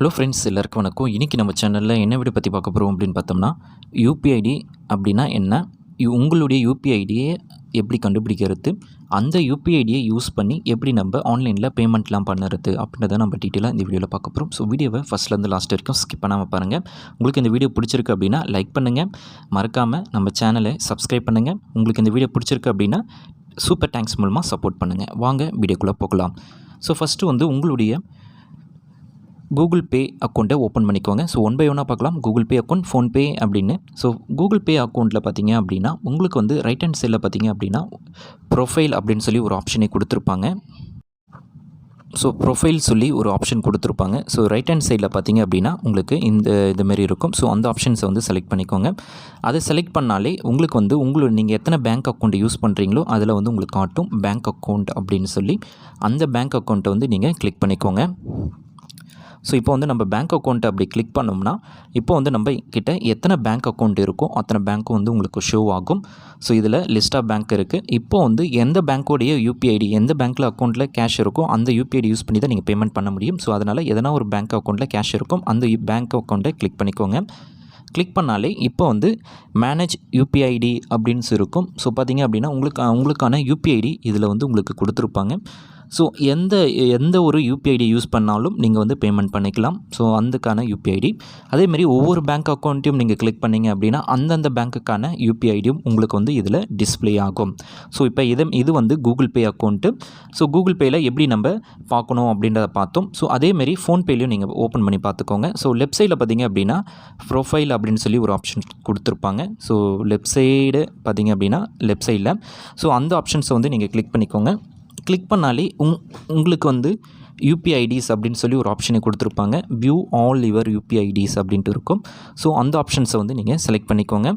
Hello friends, எல்லாருக்கும் வணக்கம். இன்றைக்கி நம்ம சேனலில் என்ன வீடியோ பற்றி பார்க்க போகிறோம் அப்படின்னு பார்த்தோம்னா, யூபிஐடி அப்படின்னா என்ன, உங்களுடைய யூபிஐடியை எப்படி கண்டுபிடிக்கிறது, அந்த யூபிஐடியை யூஸ் பண்ணி எப்படி நம்ம ஆன்லைனில் பேமெண்ட்லாம் பண்ணுறது அப்படின்றத நம்ம டீட்டெயிலாக இந்த வீடியோவில் பார்க்க போகிறோம். ஸோ வீடியோவை ஃபஸ்ட்லேருந்து லாஸ்ட் வரைக்கும் ஸ்கிப் பண்ணாமல் பாருங்கள். உங்களுக்கு இந்த வீடியோ பிடிச்சிருக்கு அப்படின்னா லைக் பண்ணுங்கள், மறக்காமல் நம்ம சேனலை சப்ஸ்கிரைப் பண்ணுங்கள். உங்களுக்கு இந்த வீடியோ பிடிச்சிருக்கு அப்படின்னா சூப்பர் தேங்க்ஸ் மூலமாக சப்போர்ட் பண்ணுங்கள். வாங்க வீடியோக்குள்ளே போகலாம். ஸோ ஃபஸ்ட்டு உங்களுடைய கூகுள் பே அக்கௌண்ட்டை ஓப்பன் பண்ணிக்கோங்க. ஸோ ஒன் பை ஒன்னாக பார்க்கலாம். கூகுள் பே அக்கௌண்ட், ஃபோன்பே அப்படின்னு. ஸோ கூகுள் பே அக்கௌண்ட்டில் பார்த்தீங்க அப்படின்னா உங்களுக்கு ரைட் ஹேண்ட் சைடில் பார்த்தீங்க அப்படின்னா ப்ரொஃபைல் அப்படின்னு சொல்லி ஒரு ஆப்ஷனை கொடுத்துருப்பாங்க. ஸோ ப்ரொஃபைல் சொல்லி ஒரு ஆப்ஷன் கொடுத்துருப்பாங்க. ஸோ ரைட் ஹேண்ட் சைடில் பார்த்தீங்க அப்படின்னா உங்களுக்கு இதுமாரி இருக்கும். ஸோ அந்த ஆப்ஷன்ஸை செலக்ட் பண்ணிக்கோங்க. அதை செலக்ட் பண்ணாலே உங்களுக்கு நீங்கள் எத்தனை பேங்க் அக்கௌண்ட் யூஸ் பண்ணுறீங்களோ அதில் உங்களுக்கு காட்டும் பேங்க் அக்கௌண்ட் அப்படின்னு சொல்லி. அந்த பேங்க் அக்கௌண்ட்டை நீங்கள் கிளிக் பண்ணிக்கோங்க. ஸோ இப்போ நம்ம பேங்க் அக்கௌண்ட்டை அப்படி கிளிக் பண்ணோம்னா இப்போ நம்ம கிட்ட எத்தனை பேங்க் அக்கௌண்ட் இருக்கோ அத்தனை பேங்க்கும் உங்களுக்கு ஷோ ஆகும். ஸோ இதில் லிஸ்ட் ஆஃப் பேங்க் இருக்குது. இப்போ எந்த பேங்க்கோடைய யூபிஐடி, எந்த பேங்க்கில் அக்கௌண்ட்டில் கேஷ் இருக்கோ அந்த யூபிஐடி யூஸ் பண்ணி தான் நீங்கள் பேமெண்ட் பண்ண முடியும். ஸோ அதனால் எதனா ஒரு பேங்க் அக்கௌண்ட்டில் கேஷ் இருக்கும், அந்த பேங்க் அக்கௌண்ட்டை கிளிக் பண்ணிக்கோங்க. கிளிக் பண்ணாலே இப்போ மேனேஜ் யூபிஐடி அப்படின்னு இருக்கும். ஸோ பார்த்திங்க அப்படின்னா உங்களுக்கான யூபிஐடி இதில் உங்களுக்கு கொடுத்துருப்பாங்க. ஸோ எந்த ஒரு யூபிஐடி யூஸ் பண்ணாலும் நீங்கள் பேமெண்ட் பண்ணிக்கலாம். ஸோ அதுக்கான யூபிஐடி அதேமாதிரி ஒவ்வொரு பேங்க் அக்கௌண்ட்டையும் நீங்கள் கிளிக் பண்ணிங்க அப்படின்னா அந்தந்த பேங்க்குக்கான யூபிஐடியும் உங்களுக்கு இதில் டிஸ்பிளே ஆகும். ஸோ இப்போ இது Google Pay account. So Google பேயில் எப்படி நம்ம பார்க்கணும் அப்படின்றத பார்த்தோம். ஸோ அதேமாரி ஃபோன்பேலையும் நீங்கள் ஓப்பன் பண்ணி பார்த்துக்கோங்க. ஸோ லெஃப்ட் சைடில் பார்த்தீங்க அப்படின்னா ப்ரொஃபைல் அப்படின்னு சொல்லி ஒரு ஆப்ஷன் கொடுத்துருப்பாங்க. ஸோ லெஃப்ட் சைடு பார்த்தீங்க அப்படின்னா லெஃப்ட் சைடில் ஸோ அந்த ஆப்ஷன்ஸை நீங்கள் கிளிக் பண்ணிக்கோங்க. கிளிக் பண்ணாலே உங்களுக்கு யூபிஐடிஸ் அப்படின்னு சொல்லி ஒரு ஆப்ஷனை கொடுத்துருப்பாங்க. வியூ ஆல் யுவர் யூபிஐடிஸ் அப்படின்ட்டு இருக்கும். ஸோ அந்த ஆப்ஷன்ஸை நீங்கள் செலக்ட் பண்ணிக்கோங்க.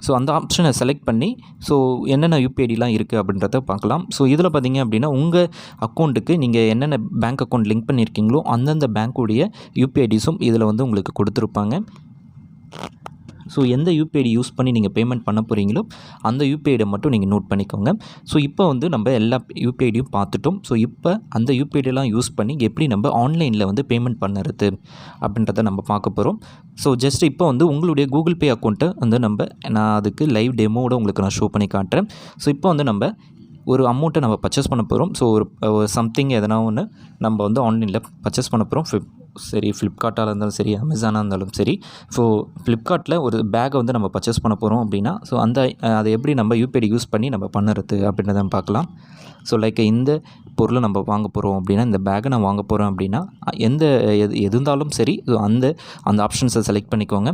ஸோ அந்த ஆப்ஷனை செலக்ட் பண்ணி ஸோ என்னென்ன யூபிஐடிலாம் இருக்குது அப்படின்றத பார்க்கலாம். ஸோ இதில் பார்த்தீங்க அப்படின்னா உங்கள் அக்கௌண்ட்டுக்கு நீங்கள் என்னென்ன பேங்க் அக்கௌண்ட் லிங்க் பண்ணியிருக்கீங்களோ அந்தந்த பேங்க்குடைய யூபிஐடிஸும் இதில் உங்களுக்கு கொடுத்துருப்பாங்க. ஸோ எந்த யூபிஐடி யூஸ் பண்ணி நீங்கள் பேமெண்ட் பண்ண போகிறீங்களோ அந்த யூபிஐடியை மட்டும் நீங்கள் நோட் பண்ணிக்கோங்க. ஸோ இப்போ நம்ம எல்லா யூபிஐடியும் பார்த்துட்டோம். ஸோ இப்போ அந்த யூபிஐடியெலாம் யூஸ் பண்ணி எப்படி நம்ம ஆன்லைனில் பேமெண்ட் பண்ணுறது அப்படின்றத நம்ம பார்க்க போகிறோம். ஸோ ஜஸ்ட் இப்போ உங்களுடைய கூகுள் பே அக்கௌண்ட்டை நான் அதுக்கு லைவ் டெமோவோட உங்களுக்கு நான் ஷோ பண்ணி காட்டுறேன். ஸோ இப்போ நம்ம ஒரு அமௌண்ட்டை நம்ம பர்ச்சேஸ் பண்ண போகிறோம். ஸோ ஒரு சம்திங் எதனா ஒன்று நம்ம ஆன்லைனில் பர்ச்சேஸ் பண்ண போகிறோம். சரி, ஃப்ளிப்கார்ட்டாக இருந்தாலும் சரி, அமேசானாக இருந்தாலும் சரி. ஸோ ஃப்ளிப்கார்ட்டில் ஒரு பேக்கை நம்ம பர்ச்சேஸ் பண்ண போகிறோம் அப்படின்னா ஸோ அதை எப்படி நம்ம யூபிஐடி யூஸ் பண்ணி நம்ம பண்ணுறது அப்படின்றத பார்க்கலாம். ஸோ லைக் இந்த பொருளை நம்ம வாங்க போகிறோம் அப்படின்னா, இந்த பேக்கை நான் வாங்க போகிறோம் அப்படின்னா எது இருந்தாலும் சரி ஸோ அந்த ஆப்ஷன்ஸை செலக்ட் பண்ணிக்கோங்க.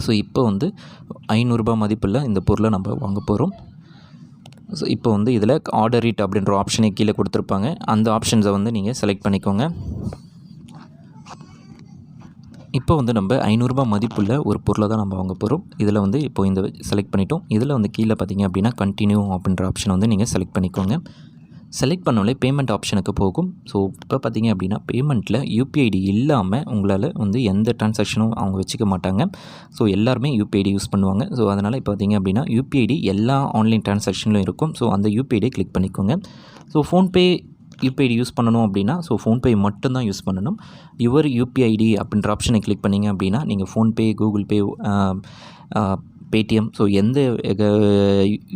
ஸோ இப்போ ₹500 மதிப்புள்ள இந்த பொருளை நம்ம வாங்க போகிறோம். ஸோ இப்போ இதில் ஆர்டர் இட் அப்படின்ற ஆப்ஷனை கீழே கொடுத்துருப்பாங்க. அந்த ஆப்ஷன்ஸை நீங்கள் செலக்ட் பண்ணிக்கோங்க. இப்போ நம்ம ₹500 மதிப்புள்ள ஒரு பொருளை தான் நம்ம வாங்க போகிறோம். இதில் இப்போ இந்த செலக்ட் பண்ணிட்டோம். இதில் கீழே பார்த்தீங்க அப்படின்னா கண்டினியூ அப்படின்ற ஆப்ஷனை நீங்கள் செலக்ட் பண்ணிக்கோங்க. செலக்ட் பண்ணோலே பேமெண்ட் ஆப்ஷனுக்கு போகும். ஸோ இப்போ பார்த்தீங்க அப்படின்னா பேமெண்ட்டில் யூபிஐடி இல்லாமல் உங்களால் எந்த ட்ரான்சாக்ஷனும் அவங்க வச்சுக்க மாட்டாங்க. ஸோ எல்லாருமே யூபிஐடி யூஸ் பண்ணுவாங்க. ஸோ அதனால் இப்போ பார்த்தீங்க அப்படின்னா யூபிஐடி எல்லா ஆன்லைன் ட்ரான்சாக்ஷன்லையும் இருக்கும். ஸோ அந்த யூபிஐடியை கிளிக் பண்ணிக்கோங்க. ஸோ ஃபோன்பே யூபிஐடி யூஸ் பண்ணணும் அப்படின்னா ஸோ ஃபோன்பே மட்டும்தான் யூஸ் பண்ணணும். யுவர் யூபிஐடி அப்படின்ற ஆப்ஷனை கிளிக் பண்ணிங்க அப்படின்னா நீங்கள் PhonePe, Google Pay, paytm so எந்த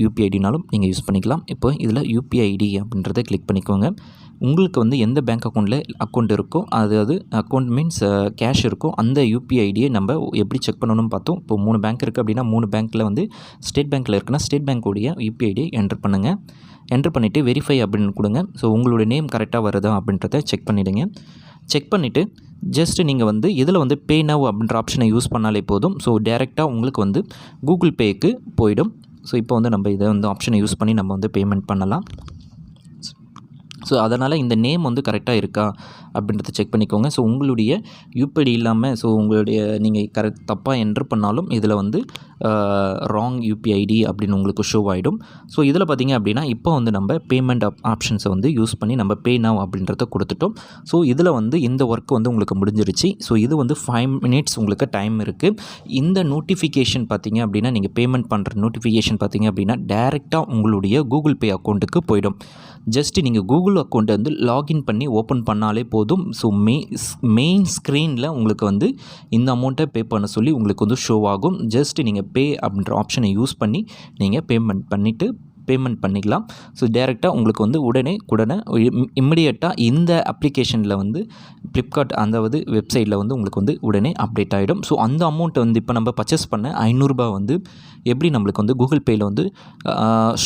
யூபிஐடினாலும் நீங்கள் யூஸ் பண்ணிக்கலாம். இப்போ இதில் யூபிஐடி அப்படின்றத கிளிக் பண்ணிக்கோங்க. உங்களுக்கு எந்த பேங்க் அக்கௌண்ட் இருக்கோ அதாவது அக்கௌண்ட் மீன்ஸ் கேஷ் இருக்கோ அந்த யூபிஐடியை நம்ம எப்படி செக் பண்ணணும்னு பார்த்தோம். இப்போ 3 பேங்க் இருக்குது அப்படின்னா 3 பேங்க்கில் ஸ்டேட் பேங்க்கில் இருக்குன்னா ஸ்டேட் பேங்க்குடைய யூபிஐடியை என்ட்ரு பண்ணுங்கள். என்ட்ரு பண்ணிவிட்டு வெரிஃபை அப்படின்னு கொடுங்க. ஸோ உங்களுடைய நேம் கரெக்டாக வருதா அப்படின்றத செக் பண்ணிவிடுங்க. செக் பண்ணிவிட்டு ஜஸ்ட் நீங்கள் இதில் பே நவ் அப்படின்ற ஆப்ஷனை யூஸ் பண்ணாலே போதும். ஸோ டேரெக்டாக உங்களுக்கு கூகுள் பேக்கு போயிடும். ஸோ இப்போ நம்ம இதை ஆப்ஷனை யூஸ் பண்ணி நம்ம பேமெண்ட் பண்ணலாம். ஸோ அதனால் இந்த நேம் கரெக்டாக இருக்கா அப்படின்றத செக் பண்ணிக்கோங்க. ஸோ உங்களுடைய யூபிஐடி இல்லாமல் ஸோ உங்களுடைய நீங்கள் தப்பாக என்ட்ரு பண்ணாலும் இதில் ராங் யூபிஐடி அப்படின்னு உங்களுக்கு ஷோ ஆகிடும். ஸோ இதில் பார்த்திங்க அப்படின்னா இப்போ நம்ம பேமெண்ட் ஆப்ஷன்ஸை யூஸ் பண்ணி நம்ம பே நவ் அப்படின்றத கொடுத்துட்டோம். ஸோ இதில் இந்த ஒர்க் உங்களுக்கு முடிஞ்சிருச்சு. ஸோ இது 5 மினிட்ஸ் உங்களுக்கு டைம் இருக்குது. இந்த நோட்டிஃபிகேஷன் பார்த்திங்க அப்படின்னா நீங்கள் பேமெண்ட் பண்ணுற நோட்டிஃபிகேஷன் பார்த்திங்க அப்படின்னா டேரெக்டாக உங்களுடைய கூகுள் பே அக்கௌண்ட்டுக்கு போயிடும். ஜஸ்ட்டு நீங்கள் கூகுள் கூகுள் அக்கௌண்ட்டை வந்து லாகின் பண்ணி ஓப்பன் பண்ணாலே போதும். ஸோ மெயின் ஸ்க்ரீனில் உங்களுக்கு வந்து இந்த அமௌண்ட்டை பே பண்ண சொல்லி உங்களுக்கு வந்து ஷோ ஆகும். ஜஸ்ட் நீங்கள் பே அப்படின்ற ஆப்ஷனை யூஸ் பண்ணி நீங்கள் பேமெண்ட் பண்ணிக்கலாம். ஸோ டேரெக்டாக உங்களுக்கு வந்து உடனே இம்மிடியேட்டாக இந்த அப்ளிகேஷனில் வந்து ஃப்ளிப்கார்ட் அதாவது வெப்சைட்டில் வந்து உங்களுக்கு வந்து உடனே அப்டேட் ஆகிடும். ஸோ அந்த அமௌண்ட்டை வந்து இப்போ நம்ம பர்ச்சேஸ் பண்ண ₹500 வந்து எப்படி நம்மளுக்கு வந்து கூகுள் பேயில் வந்து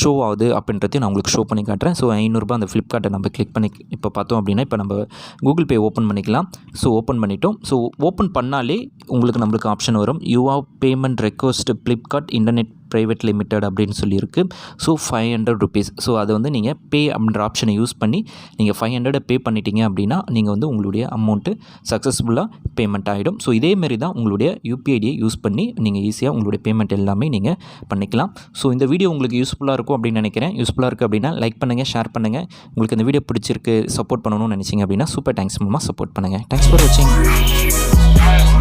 ஷோ ஆகுது அப்படின்றதையும் நான் உங்களுக்கு ஷோ பண்ணி காட்டுறேன். ஸோ ₹500 அந்த ஃப்ளிப்கார்ட்டை நம்ம கிளிக் பண்ணி இப்போ பார்த்தோம் அப்படின்னா இப்போ நம்ம கூகுள் பே ஓப்பன் பண்ணிக்கலாம். ஸோ ஓப்பன் பண்ணிட்டோம். ஸோ ஓப்பன் பண்ணாலே நம்மளுக்கு ஆப்ஷன் வரும். You have payment request Flipkart internet private limited அப்படின்னு சொல்லியிருக்கு. ஸோ ₹500. ஸோ அதை வந்து நீங்கள் பே அப்படின்ற ஆப்ஷனை யூஸ் பண்ணி நீங்கள் 500 பே பண்ணிட்டீங்க அப்படின்னா நீங்கள் வந்து உங்களுடைய அமௌண்ட்டு சக்ஸஸ்ஃபுல்லாக பேமெண்ட் ஆகிடும். ஸோ இதேமாரி தான் உங்களுடைய UPI யூஸ் பண்ணி நீங்கள் ஈஸியாக உங்களுடைய பேமெண்ட் எல்லாமே நீங்கள் பண்ணிக்கலாம். ஸோ இந்த வீடியோ உங்களுக்கு யூஸ்ஃபுல்லாக இருக்கும் அப்படின்னு நினைக்கிறேன். யூஸ்ஃபுல்லாக இருக்குது அப்படின்னா லைக் பண்ணுங்கள், ஷேர் பண்ணுங்கள். உங்களுக்கு இந்த வீடியோ பிடிச்சிருக்கு, சப்போர்ட் பண்ணணும்னு நினச்சிங்க அப்படின்னா சூப்பர் தேங்க்ஸ் மூலமாக சப்போர்ட் பண்ணுங்கள். தேங்க்ஸ் ஃபார் வாட்சிங்.